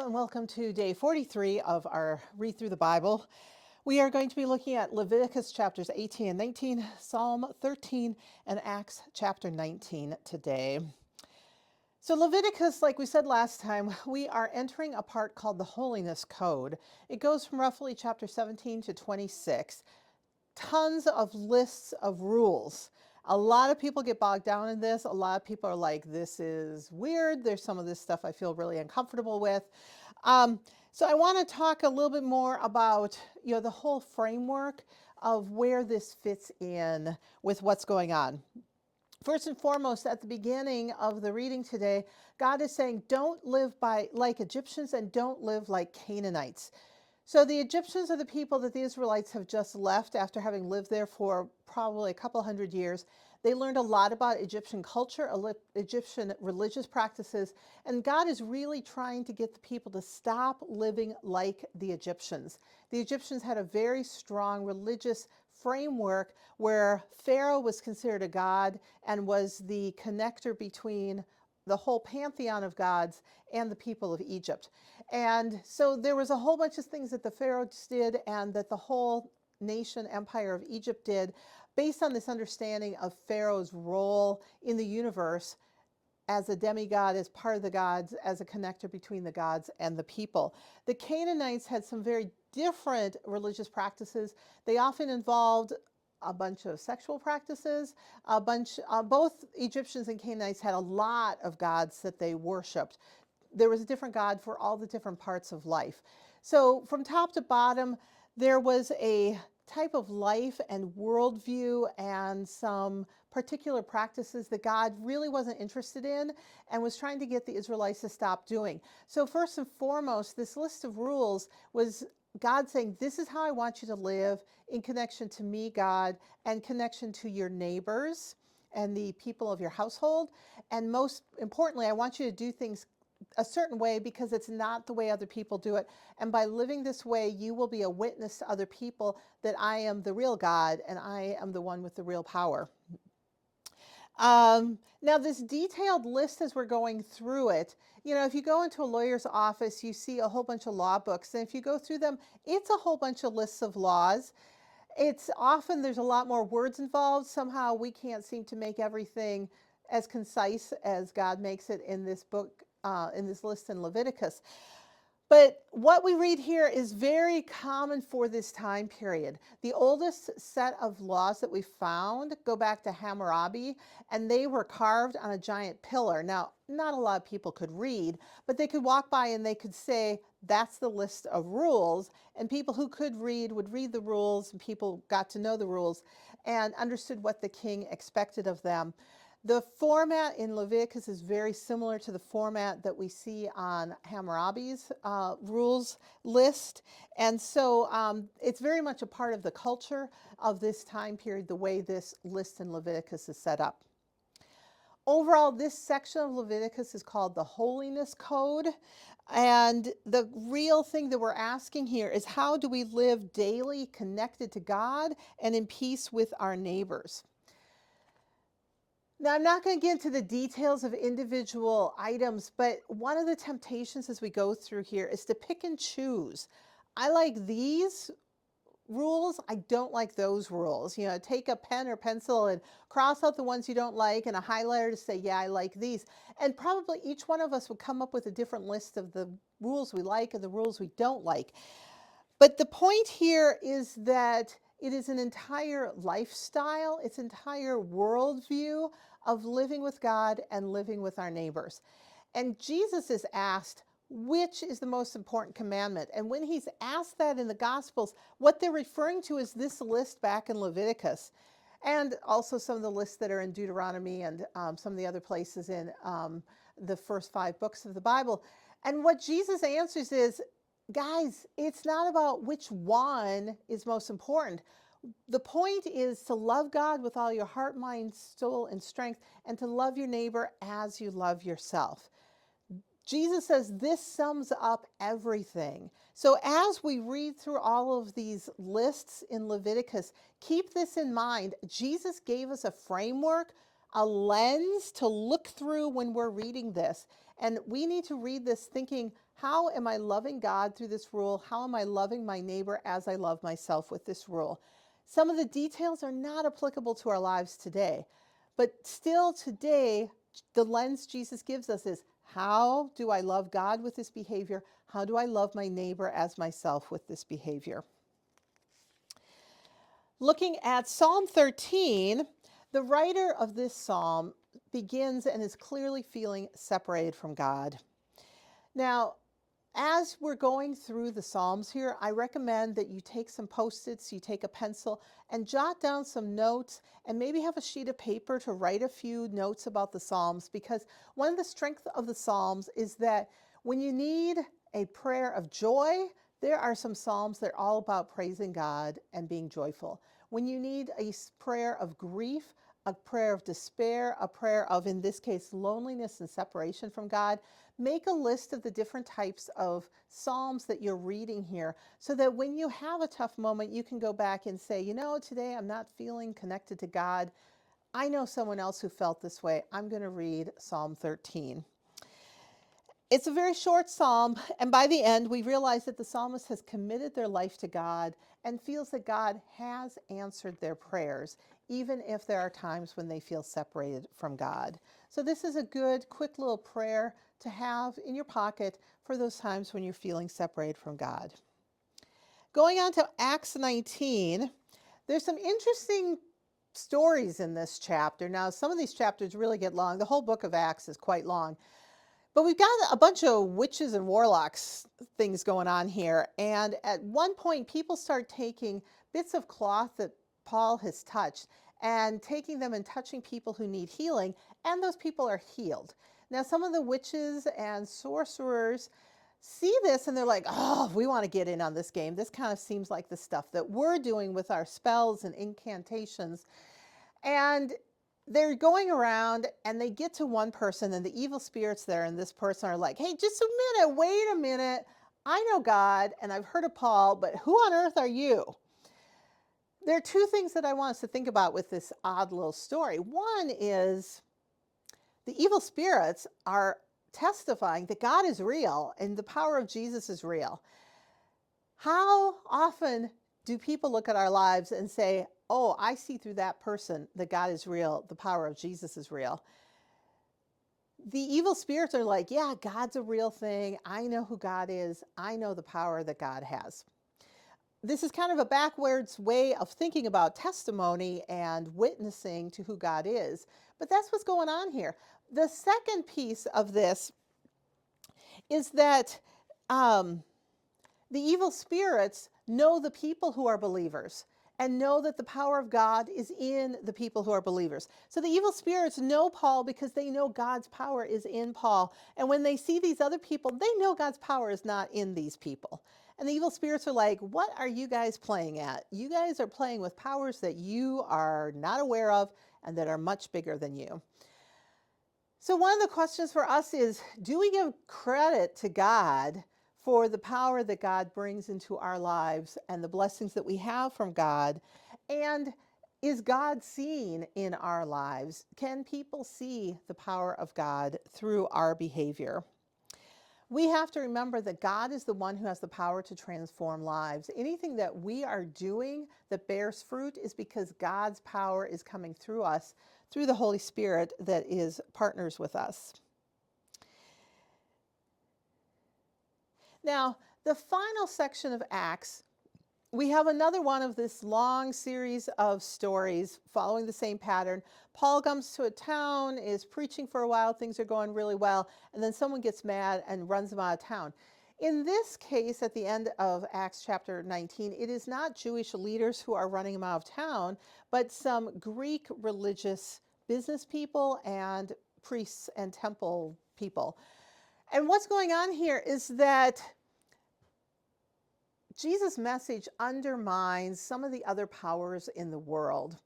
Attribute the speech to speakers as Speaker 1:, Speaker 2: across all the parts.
Speaker 1: and welcome to day 43 of our Read Through the Bible. We are going to be looking at Leviticus chapters 18 and 19, Psalm 13, and Acts chapter 19 today. So Leviticus, like we said last time, we are entering a part called the Holiness Code. It goes from roughly chapter 17 to 26. Tons of lists of rules. A lot of people get bogged down in this. A lot of people are like, this is weird. There's some of this stuff I feel really uncomfortable with. So I want to talk a little bit more about, the whole framework of where this fits in with what's going on. First and foremost, at the beginning of the reading today, God is saying, don't live like Egyptians and don't live like Canaanites. So the Egyptians are the people that the Israelites have just left after having lived there for probably a couple hundred years. They learned a lot about Egyptian culture, Egyptian religious practices, and God is really trying to get the people to stop living like the Egyptians. The Egyptians had a very strong religious framework where Pharaoh was considered a god and was the connector between the whole pantheon of gods and the people of Egypt. And so there was a whole bunch of things that the pharaohs did and that the whole nation empire of Egypt did based on this understanding of Pharaoh's role in the universe as a demigod, as part of the gods, as a connector between the gods and the people. The Canaanites had some very different religious practices. They often involved a bunch of sexual practices, both Egyptians and Canaanites had a lot of gods that they worshipped. There was a different god for all the different parts of life. So from top to bottom, there was a type of life and worldview and some particular practices that God really wasn't interested in and was trying to get the Israelites to stop doing. So first and foremost, this list of rules was God saying, this is how I want you to live in connection to me, God, and connection to your neighbors and the people of your household. And most importantly, I want you to do things a certain way because it's not the way other people do it. And by living this way, you will be a witness to other people that I am the real God and I am the one with the real power. Now this detailed list as we're going through it, if you go into a lawyer's office, you see a whole bunch of law books. And if you go through them, it's a whole bunch of lists of laws. It's often there's a lot more words involved. Somehow we can't seem to make everything as concise as God makes it in this book, in this list in Leviticus. But what we read here is very common for this time period. The oldest set of laws that we found go back to Hammurabi, and they were carved on a giant pillar. Now, not a lot of people could read, but they could walk by and they could say, that's the list of rules. And people who could read would read the rules, and people got to know the rules and understood what the king expected of them. The format in Leviticus is very similar to the format that we see on Hammurabi's rules list. And so it's very much a part of the culture of this time period, the way this list in Leviticus is set up. Overall, this section of Leviticus is called the Holiness Code. And the real thing that we're asking here is, how do we live daily connected to God and in peace with our neighbors? Now, I'm not going to get into the details of individual items, but one of the temptations as we go through here is to pick and choose. I like these rules. I don't like those rules. Take a pen or pencil and cross out the ones you don't like and a highlighter to say, yeah, I like these. And probably each one of us would come up with a different list of the rules we like and the rules we don't like. But the point here is that it is an entire lifestyle, it's an entire worldview of living with God and living with our neighbors. And Jesus is asked, which is the most important commandment? And when he's asked that in the Gospels, what they're referring to is this list back in Leviticus, and also some of the lists that are in Deuteronomy and some of the other places in the first 5 books of the Bible. And what Jesus answers is, guys, it's not about which one is most important. The point is to love God with all your heart, mind, soul, and strength, and to love your neighbor as you love yourself. Jesus says this sums up everything. So as we read through all of these lists in Leviticus, keep this in mind. Jesus gave us a framework, a lens to look through when we're reading this. And we need to read this thinking, How am I loving God through this rule? How am I loving my neighbor as I love myself with this rule? Some of the details are not applicable to our lives today, but still today, the lens Jesus gives us is, how do I love God with this behavior? How do I love my neighbor as myself with this behavior? Looking at Psalm 13, the writer of this psalm begins and is clearly feeling separated from God. Now, as we're going through the Psalms here, I recommend that you take some Post-its, you take a pencil, and jot down some notes, and maybe have a sheet of paper to write a few notes about the Psalms, because one of the strengths of the Psalms is that when you need a prayer of joy, there are some Psalms that are all about praising God and being joyful. When you need a prayer of grief, a prayer of despair, a prayer of, in this case, loneliness and separation from God, make a list of the different types of Psalms that you're reading here, so that when you have a tough moment, you can go back and say, today I'm not feeling connected to God. I know someone else who felt this way. I'm going to read Psalm 13. It's a very short psalm, and by the end, we realize that the psalmist has committed their life to God and feels that God has answered their prayers, even if there are times when they feel separated from God. So this is a good, quick little prayer to have in your pocket for those times when you're feeling separated from God. Going on to Acts 19, there's some interesting stories in this chapter. Now, some of these chapters really get long. The whole book of Acts is quite long. But we've got a bunch of witches and warlocks things going on here. And at one point, people start taking bits of cloth that Paul has touched and taking them and touching people who need healing, and those people are healed. Now, some of the witches and sorcerers see this and they're like, oh, we want to get in on this game. This kind of seems like the stuff that we're doing with our spells and incantations. And they're going around and they get to one person, and the evil spirits there and this person are like, hey, just a minute, wait a minute. I know God and I've heard of Paul, but who on earth are you? There are two things that I want us to think about with this odd little story. One is the evil spirits are testifying that God is real and the power of Jesus is real. How often do people look at our lives and say, oh, I see through that person that God is real, the power of Jesus is real? The evil spirits are like, yeah, God's a real thing. I know who God is. I know the power that God has. This is kind of a backwards way of thinking about testimony and witnessing to who God is. But that's what's going on here. The second piece of this is that the evil spirits know the people who are believers and know that the power of God is in the people who are believers. So the evil spirits know Paul because they know God's power is in Paul. And when they see these other people, they know God's power is not in these people. And the evil spirits are like, what are you guys playing at? You guys are playing with powers that you are not aware of and that are much bigger than you. So one of the questions for us is, do we give credit to God for the power that God brings into our lives and the blessings that we have from God? And is God seen in our lives? Can people see the power of God through our behavior? We have to remember that God is the one who has the power to transform lives. Anything that we are doing that bears fruit is because God's power is coming through us, through the Holy Spirit that is partners with us. Now, the final section of Acts, we have another one of this long series of stories following the same pattern. Paul comes to a town, is preaching for a while, things are going really well, and then someone gets mad and runs him out of town. In this case, at the end of Acts chapter 19, it is not Jewish leaders who are running him out of town, but some Greek religious business people and priests and temple people. And what's going on here is that Jesus' message undermines some of the other powers in the world.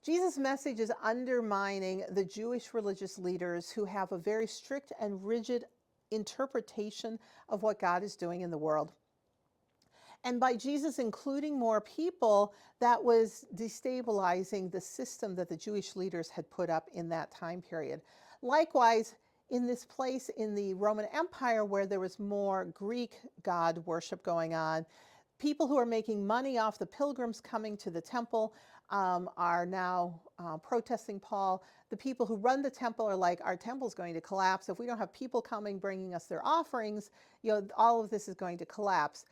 Speaker 1: Jesus' message is undermining the Jewish religious leaders who have a very strict and rigid interpretation of what God is doing in the world. And by Jesus including more people, that was destabilizing the system that the Jewish leaders had put up in that time period. Likewise, in this place in the Roman Empire where there was more Greek god worship going on, people who are making money off the pilgrims coming to the temple are now protesting Paul. The people who run the temple are like, our temple's going to collapse. If we don't have people coming bringing us their offerings, all of this is going to collapse.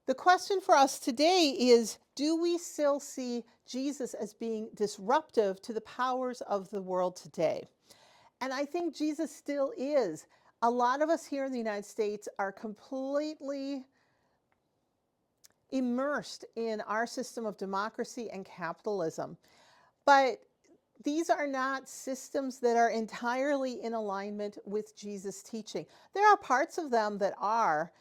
Speaker 1: The question for us today is, do we still see Jesus as being disruptive to the powers of the world today? And I think Jesus still is. A lot of us here in the United States are completely immersed in our system of democracy and capitalism. But these are not systems that are entirely in alignment with Jesus' teaching. There are parts of them that are,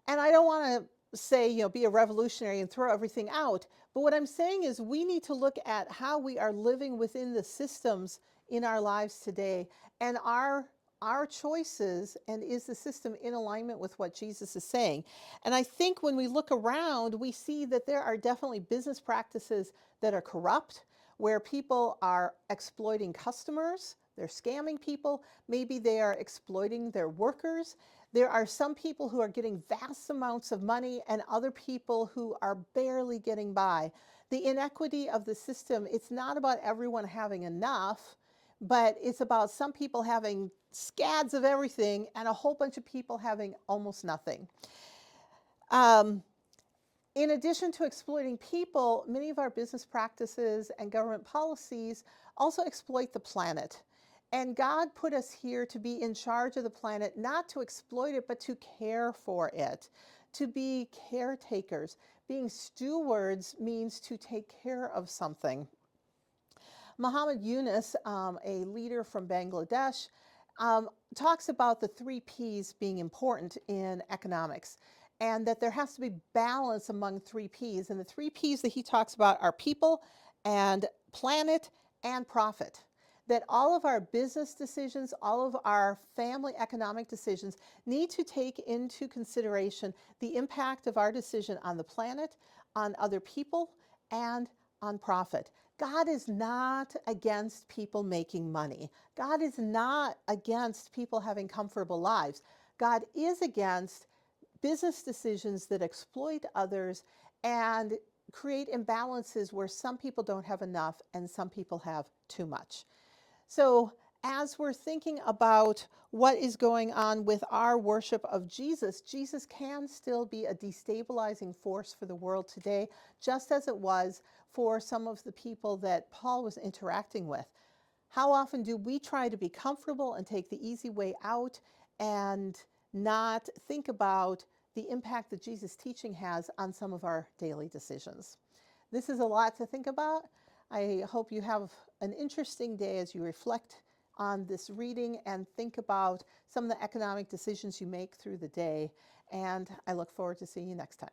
Speaker 1: and I don't want to say, be a revolutionary and throw everything out. But what I'm saying is we need to look at how we are living within the systems in our lives today and our choices, and is the system in alignment with what Jesus is saying? And I think when we look around, we see that there are definitely business practices that are corrupt, where people are exploiting customers, they're scamming people, maybe they are exploiting their workers. There are some people who are getting vast amounts of money and other people who are barely getting by. The inequity of the system, it's not about everyone having enough, but it's about some people having scads of everything and a whole bunch of people having almost nothing. In addition to exploiting people, many of our business practices and government policies also exploit the planet. And God put us here to be in charge of the planet, not to exploit it, but to care for it, to be caretakers. Being stewards means to take care of something. Muhammad Yunus, a leader from Bangladesh, talks about the 3 P's being important in economics, and that there has to be balance among 3 P's. And the 3 P's that he talks about are people and planet and profit. That all of our business decisions, all of our family economic decisions need to take into consideration the impact of our decision on the planet, on other people, and on profit. God is not against people making money. God is not against people having comfortable lives. God is against business decisions that exploit others and create imbalances where some people don't have enough and some people have too much. So as we're thinking about what is going on with our worship of Jesus, Jesus can still be a destabilizing force for the world today, just as it was for some of the people that Paul was interacting with. How often do we try to be comfortable and take the easy way out and not think about the impact that Jesus' teaching has on some of our daily decisions? This is a lot to think about. I hope you have an interesting day as you reflect on this reading and think about some of the economic decisions you make through the day. And I look forward to seeing you next time.